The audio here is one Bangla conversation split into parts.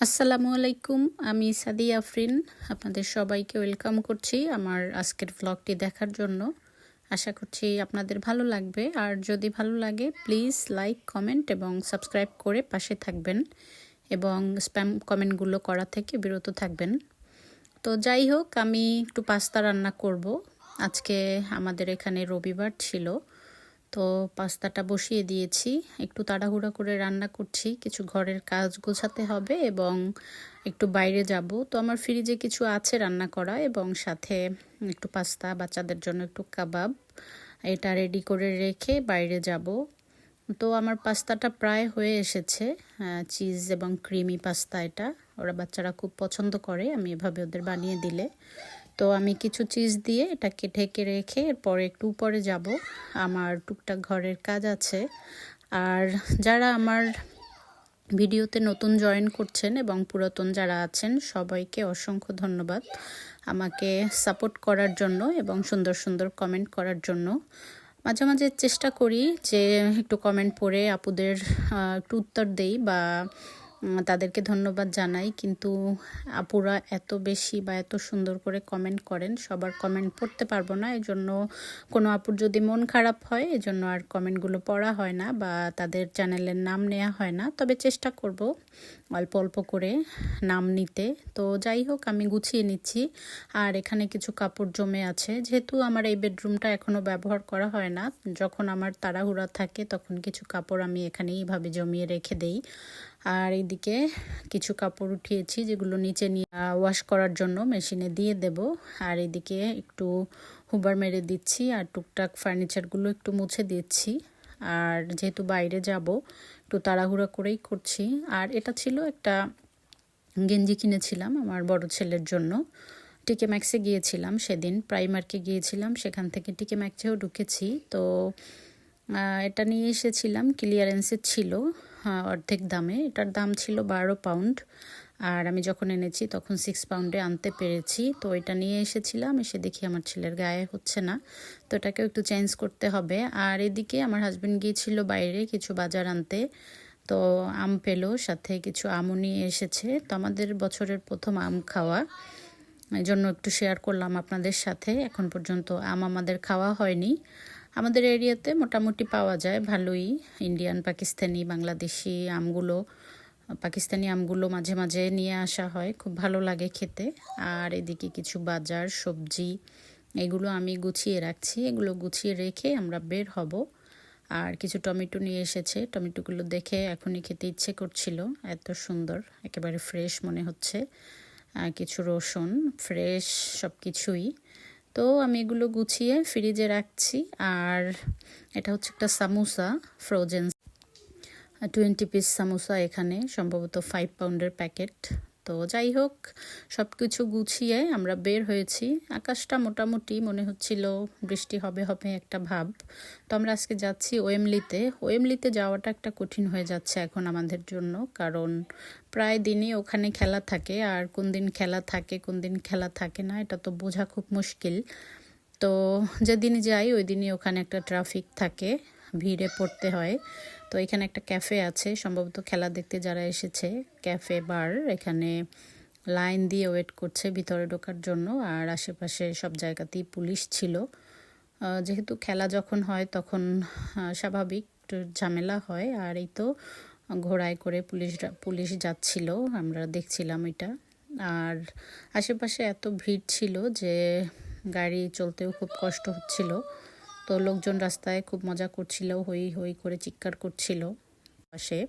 আসসালামু আলাইকুম, আমি সাদিয়া আফরিন। আপনাদের সবাইকে ওয়েলকাম করছি আমার আজকের ভ্লগটি দেখার জন্য। আশা করছি আপনাদের ভালো লাগবে, আর যদি ভালো লাগে প্লিজ লাইক, কমেন্ট এবং সাবস্ক্রাইব করে পাশে থাকবেন এবং স্প্যাম কমেন্টগুলো করা থেকে বিরত থাকবেন। তো যাই হোক, আমি একটু পাস্তা রান্না করব। আজকে আমাদের এখানে রবিবার ছিল, তো পাস্তাটা বসিয়ে দিয়েছি। একটু তাড়াহুড়া করে রান্না করছি, কিছু ঘরের কাজ গোছাতে হবে এবং একটু বাইরে যাব। তো আমার ফ্রিজে কিছু আছে রান্না করা, এবং সাথে একটু পাস্তা, বাচ্চাদের জন্য একটু কাবাব, এটা রেডি করে রেখে বাইরে যাব। তো আমার পাস্তাটা প্রায় হয়ে এসেছে, চিজ এবং ক্রিমি পাস্তা। এটা ওরা বাচ্চারা খুব পছন্দ করে আমি এভাবে ওদের বানিয়ে দিলে। তো আমি কিছু চিজ দিয়ে এটাকে ঢেকে রেখে এরপরে একটু উপরে যাব, আমার টুকটাক ঘরের কাজ আছে। আর যারা আমার ভিডিওতে নতুন জয়েন করছেন এবং পুরাতন যারা আছেন সবাইকে অসংখ্য ধন্যবাদ আমাকে সাপোর্ট করার জন্য এবং সুন্দর সুন্দর কমেন্ট করার জন্য। মাঝে মাঝে চেষ্টা করি যে একটু কমেন্ট পড়ে আপুদের একটু উত্তর দেই বা তাদেরকে ধন্যবাদ জানাই, কিন্তু আপুরা এত বেশি বা এত সুন্দর করে কমেন্ট করেন, সবার কমেন্ট পড়তে পারবো না। এজন্য কোনো আপুর যদি মন খারাপ হয় এজন্য আর কমেন্টগুলো পড়া হয় না বা তাদের চ্যানেলের নাম নেওয়া হয় না, তবে চেষ্টা করব অল্প অল্প করে নাম নিতে। তো যাই হোক, আমি গুছিয়ে নিচ্ছি। আর এখানে কিছু কাপড় জমে আছে, যেহেতু আমার এই বেডরুমটা এখনও ব্যবহার করা হয় না, যখন আমার তাড়াহুড়া থাকে তখন কিছু কাপড় আমি এখানে এইভাবে জমিয়ে রেখে দেই। আর এইদিকে কিছু কাপড় উঠিয়েছি যেগুলো নিচে নিয়ে ওয়াশ করার জন্য মেশিনে দিয়ে দেব। আর এদিকে একটু হুবার মেরে দিচ্ছি আর টুকটাক ফার্নিচারগুলো একটু মুছে দিচ্ছি। আর যেহেতু বাইরে যাব একটু তাড়াহুড়া করেই করছি। আর এটা ছিল একটা গেঞ্জি কিনেছিলাম আমার বড় ছেলের জন্য। টিকে ম্যাক্সে গিয়েছিলাম সেদিন, প্রাইমার্কে গিয়েছিলাম, সেখান থেকে টিকে ম্যাক্সেও ঢুকেছি। তো এটা নিয়ে এসেছিলাম, ক্লিয়ারেন্সে ছিল অর্ধেক দামে। এটার দাম ছিল 12 পাউন্ড, আর আমি যখন এনেছি তখন 6 পাউন্ডে আনতে পেরেছি। তো এটা নিয়ে এসেছিলাম, এসে দেখি আমার ছেলের গায়ে হচ্ছে না, তো এটাকেও একটু চেঞ্জ করতে হবে। আর এদিকে আমার হাজব্যান্ড গিয়েছিল বাইরে কিছু বাজার আনতে, তো আম পেলো, সাথে কিছু আমও নিয়ে এসেছে। তো আমাদের বছরের প্রথম আম খাওয়া, এই জন্য একটু শেয়ার করলাম আপনাদের সাথে। এখন পর্যন্ত আম আমাদের খাওয়া হয়নি। আমাদের এরিয়াতে মোটামুটি পাওয়া যায় ভালোই, ইন্ডিয়ান, পাকিস্তানি, বাংলাদেশি আমগুলো। পাকিস্তানি আমগুলো মাঝে মাঝে নিয়ে আসা হয়, খুব ভালো লাগে খেতে। আর এদিকে কিছু বাজার, সবজি, এগুলো আমি গুছিয়ে রাখছি। এগুলো গুছিয়ে রেখে আমরা বের হব। আর কিছু টমেটো নিয়ে এসেছে, টমেটোগুলো দেখে এখনই খেতে ইচ্ছে করছিল, এত সুন্দর, একেবারে ফ্রেশ মনে হচ্ছে। কিছু রসুন, ফ্রেশ সব কিছুই। তো আমি এগুলো গুছিয়ে ফ্রিজে রাখছি। আর এটা হচ্ছে একটা সামোসা, ফ্রোজেন 20 পিস সামোসা, এখানে সম্ভবত 5 পাউন্ডের প্যাকেট। তো যাই হোক, সব কিছু গুছিয়ে আমরা বের হয়েছি। আকাশটা মোটামুটি মনে হচ্ছিল বৃষ্টি হবে হবে একটা ভাব। তো আমরা আজকে যাচ্ছি ওয়েমলিতে। ওয়েমলিতে যাওয়াটা একটা কঠিন হয়ে যাচ্ছে এখন আমাদের জন্য, কারণ প্রায় দিনই ওখানে খেলা থাকে, আর কোন দিন খেলা থাকে কোন দিন খেলা থাকে না এটা তো বোঝা খুব মুশকিল। তো যেদিন যাই ওই দিনই ওখানে একটা ট্রাফিক থাকে, ভিড়ে পড়তে হয়। তো এখানে একটা ক্যাফে আছে, সম্ভবত খেলা দেখতে যারা এসেছে, ক্যাফে বার, এখানে লাইন দিয়ে ওয়েট করছে ভিতরে ঢোকার জন্য। আর আশেপাশে সব জায়গাতেই পুলিশ ছিল। যেহেতু খেলা যখন হয় তখন স্বাভাবিক একটু ঝামেলা হয়। আর এই তো ঘোড়ায় করে পুলিশ যাচ্ছিল, আমরা দেখছিলাম এটা। আর আশেপাশে এত ভিড় ছিল যে গাড়ি চলতেও খুব কষ্ট হচ্ছিল। তো লোকজন রাস্তায় খুব মজা করছিল, হই হই করে চিৎকার করছিল পাশে।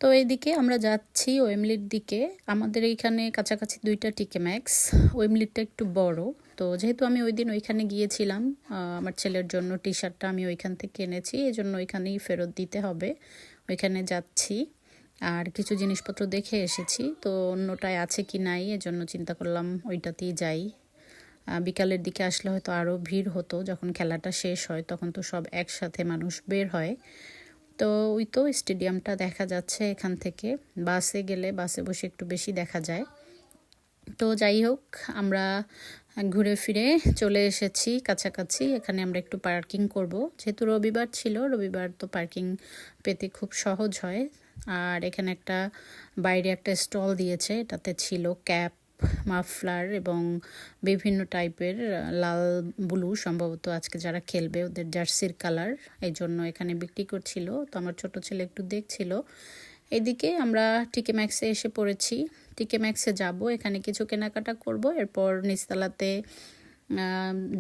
তো এইদিকে আমরা যাচ্ছি ওয়েমলির দিকে। আমাদের এইখানে কাছাকাছি 2টা টিকে ম্যাক্স, ওয়েমলিটা একটু বড়। তো যেহেতু আমি ওই দিন ওইখানে গিয়েছিলাম, আমার ছেলের জন্য টি শার্টটা আমি ওইখান থেকে এনেছি, এই জন্য ওইখানেই ফেরত দিতে হবে, ওইখানে যাচ্ছি। আর কিছু জিনিসপত্র দেখে এসেছি, তো অন্যটায় আছে কি নাই এজন্য চিন্তা করলাম ওইটাতেই যাই। বিকালের দিকে আসলে হয়তো আরও ভিড় হতো, যখন খেলাটা শেষ হয় তখন তো সব একসাথে মানুষ বের হয়। তো ওই তো স্টেডিয়ামটা দেখা যাচ্ছে এখান থেকে, বাসে গেলে বাসে বসে একটু বেশি দেখা যায়। তো যাই হোক, আমরা ঘুরে ফিরে চলে এসেছি কাছাকাছি। এখানে আমরা একটু পার্কিং করব, যেহেতু রবিবার ছিল, রবিবার তো পার্কিং পেতে খুব সহজ হয়। আর এখানে একটা বাইরে একটা স্টল দিয়েছে, এটাতে ছিল ক্যাপ, মাফলার এবং বিভিন্ন টাইপের লাল ব্লু, সম্ভবত আজকে যারা খেলবে ওদের জার্সির কালার, এই জন্য এখানে বিক্রি করছিল। তো আমার ছোট ছেলে একটু দেখছিল। এদিকে আমরা টিকে ম্যাক্সে এসে পড়েছি। টিকে ম্যাক্সে যাব, এখানে কিছু কেনাকাটা করব, এরপর নিচতলাতে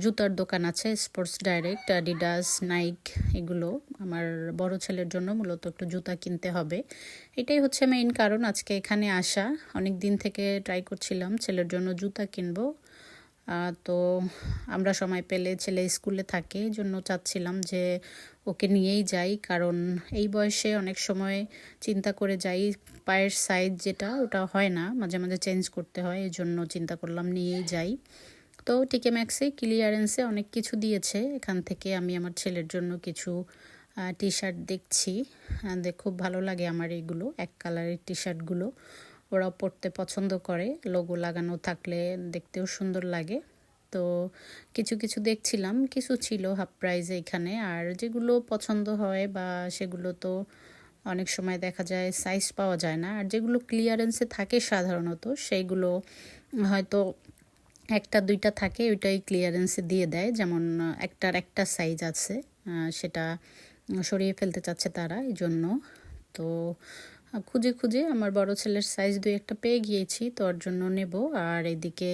জুতার দোকান আছে, স্পোর্টস ডাইরেক্ট, অ্যাডিডাস, নাইক, এগুলো আমার বড় ছেলের জন্য মূলত একটু জুতা কিনতে হবে। এটাই হচ্ছে মেইন কারণ আজকে এখানে আসা। অনেক দিন থেকে ট্রাই করছিলাম ছেলের জন্য জুতা কিনবো। তো আমরা সময় পেলে, ছেলে স্কুলে থাকে, এই জন্য চাচ্ছিলাম যে ওকে নিয়েই যাই, কারণ এই বয়সে অনেক সময় চিন্তা করে যাই পায়ের সাইজ যেটা ওটা হয় না, মাঝে মাঝে চেঞ্জ করতে হয়, এই জন্য চিন্তা করলাম নিয়েই যাই। তো টিকে ম্যাক্সে ক্লিয়ারেন্সে অনেক কিছু দিয়েছে, এখান থেকে আমি আমার ছেলের জন্য কিছু টি শার্ট দেখছি। খুব ভালো লাগে আমার এইগুলো, এক কালারের টি শার্টগুলো, ওরাও পরতে পছন্দ করে, লোগো লাগানো থাকলে দেখতেও সুন্দর লাগে। তো কিছু কিছু দেখছিলাম, কিছু ছিল হাফ প্রাইজে এখানে, আর যেগুলো পছন্দ হয় বা সেগুলো তো অনেক সময় দেখা যায় সাইজ পাওয়া যায় না, আর যেগুলো ক্লিয়ারেন্সে থাকে সাধারণত সেইগুলো হয়তো একটা দুইটা থাকে, ওইটাই ক্লিয়ারেন্সে দিয়ে দেয়, যেমন একটার একটা সাইজ আছে, সেটা সরিয়ে ফেলতে চাচ্ছে তারা, এই জন্য। তো খুঁজে খুঁজে আমার বড় ছেলের সাইজ দুই একটা পেয়ে গিয়েছি, তো ওর জন্য নেব। আর এদিকে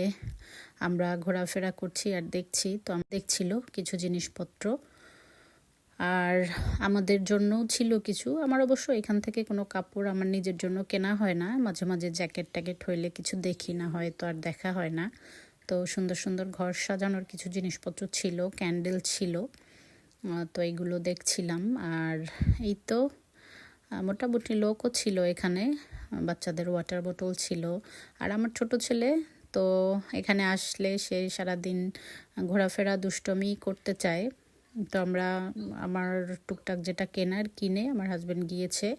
আমরা ঘোরাফেরা করছি আর দেখছি, তো দেখছিল কিছু জিনিসপত্র, আর আমাদের জন্যও ছিল কিছু। আমার অবশ্য এখান থেকে কোনো কাপড় আমার নিজের জন্য কেনা হয় না, মাঝে মাঝে জ্যাকেট ট্যাকেট হইলে কিছু দেখি, না হয় তো আর দেখা হয় না। তো সুন্দর সুন্দর ঘর সাজানোর কিছু জিনিসপত্র ছিল, ক্যান্ডেল ছিল, তো এইগুলো দেখছিলাম। আর এই তো মোটামুটি লোকও ছিল এখানে, বাচ্চাদের ওয়াটার বোতল ছিল। আর আমার ছোট ছেলে তো এখানে আসলে সে সারাদিন ঘোরাফেরা দুষ্টমি করতে চায়। তো আমার টুকটাক যেটা কেনার কিনে আমার হাজব্যান্ড গিয়েছে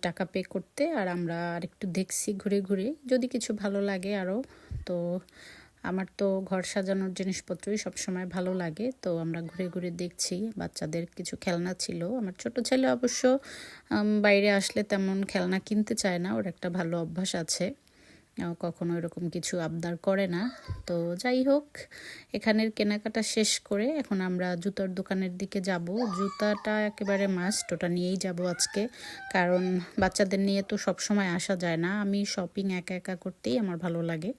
টাকা পে করতে, আর আমরা আরেকটু দেখছি ঘুরে ঘুরে, যদি কিছু ভালো লাগে আরও। তো আমার তো ঘর সাজানোর জিনিসপত্রই সবসময় ভালো লাগে, তো আমরা ঘুরে ঘুরে দেখছি। বাচ্চাদের কিছু খেলনা ছিল, আমার ছোট ছেলে অবশ্য বাইরে আসলে তেমন খেলনা কিনতে চায় না, ওর একটা ভালো অভ্যাস আছে, কখনো এরকম কিছু আবদার করে না। তো যাই হোক, এখানের কেনাকাটা শেষ করে এখন আমরা জুতার দোকানের দিকে যাব। জুতাটা একেবারে মাস্ট, ওটা নিয়েই যাব আজকে, কারণ বাচ্চাদের নিয়ে তো সব সময় আসা যায় না। আমি শপিং একা একা করতেই আমার ভালো লাগে,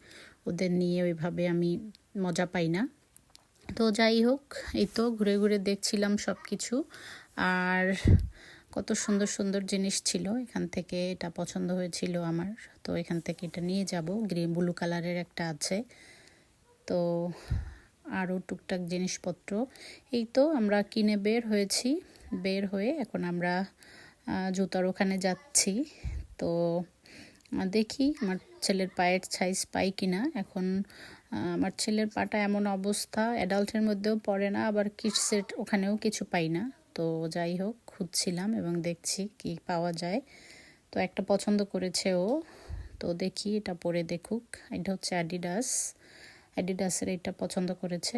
ওদের নিয়ে ওইভাবে আমি মজা পাই না। তো যাই হোক, এই তো ঘুরে ঘুরে দেখছিলাম সব কিছু, আর কত সুন্দর সুন্দর জিনিস ছিল। এখান থেকে এটা পছন্দ হয়েছিল আমার, তো এখান থেকে এটা নিয়ে যাব। গ্রিন ব্লু কালারের একটা আছে, তো আরও টুকটাক জিনিসপত্র। এই তো আমরা কিনে বের হয়েছি, বের হয়ে এখন আমরা জুতার ওখানে যাচ্ছি। তো দেখি আমার ছেলের পায়ের সাইজ পাই কিনা। এখন আমার ছেলের পাটা এমন অবস্থা, অ্যাডাল্টের মধ্যেও পড়ে না, আবার কিডসের ওখানেও কিছু পাই না। তো যাই হোক, খুঁজছিলাম এবং দেখছি কি পাওয়া যায়। তো একটা পছন্দ করেছে ও, তো দেখি এটা পরে দেখুক। এটা হচ্ছে অ্যাডিডাসের, এটা পছন্দ করেছে,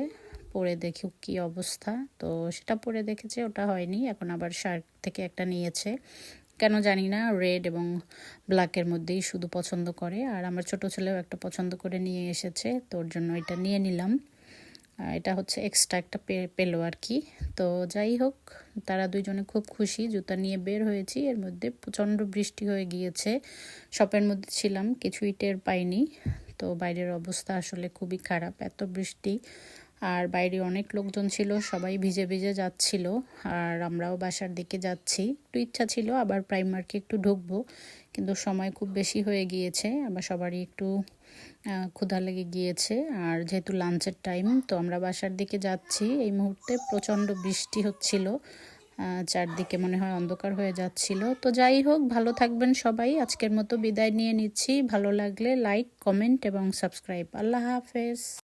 পরে দেখুক কি অবস্থা। তো সেটা পরে দেখেছে, ওটা হয়নি, এখন আবার শার্ট থেকে একটা নিয়েছে, কেন জানি না, রেড এবং ব্ল্যাকের মধ্যেই শুধু পছন্দ করে। আর আমার ছোট ছেলেও একটা পছন্দ করে নিয়ে এসেছে, তোর জন্য এটা নিয়ে নিলাম। এটা হচ্ছে এক্সট্রা একটা পেলো আর কি। তো যাই হোক, তারা দুইজনে খুব খুশি। জুতা নিয়ে বের হয়েছি, এর মধ্যে প্রচণ্ড বৃষ্টি হয়ে গিয়েছে। শপের মধ্যে ছিলাম, কিছুই টের পাইনি। তো বাইরের অবস্থা আসলে খুবই খারাপ, এত বৃষ্টি, আর বাইরে অনেক লোকজন ছিল, সবাই ভিজে ভিজে যাচ্ছিল। আর আমরাও বাসার দিকে যাচ্ছি, একটু ইচ্ছা ছিল আবার প্রাইমার্কে একটু ঢুকবো, কিন্তু সময় খুব বেশি হয়ে গিয়েছে, আবার সবারই একটু ক্ষুধা লেগে গিয়েছে। আর যেহেতু লাঞ্চের টাইম, তো আমরা বাসার দিকে যাচ্ছি। এই মুহূর্তে প্রচণ্ড বৃষ্টি হচ্ছিল, চারদিকে মনে হয় অন্ধকার হয়ে যাচ্ছিল। তো যাই হোক, ভালো থাকবেন সবাই, আজকের মতো বিদায় নিয়ে নিচ্ছি। ভালো লাগলে লাইক, কমেন্ট এবং সাবস্ক্রাইব। আল্লাহ হাফেজ।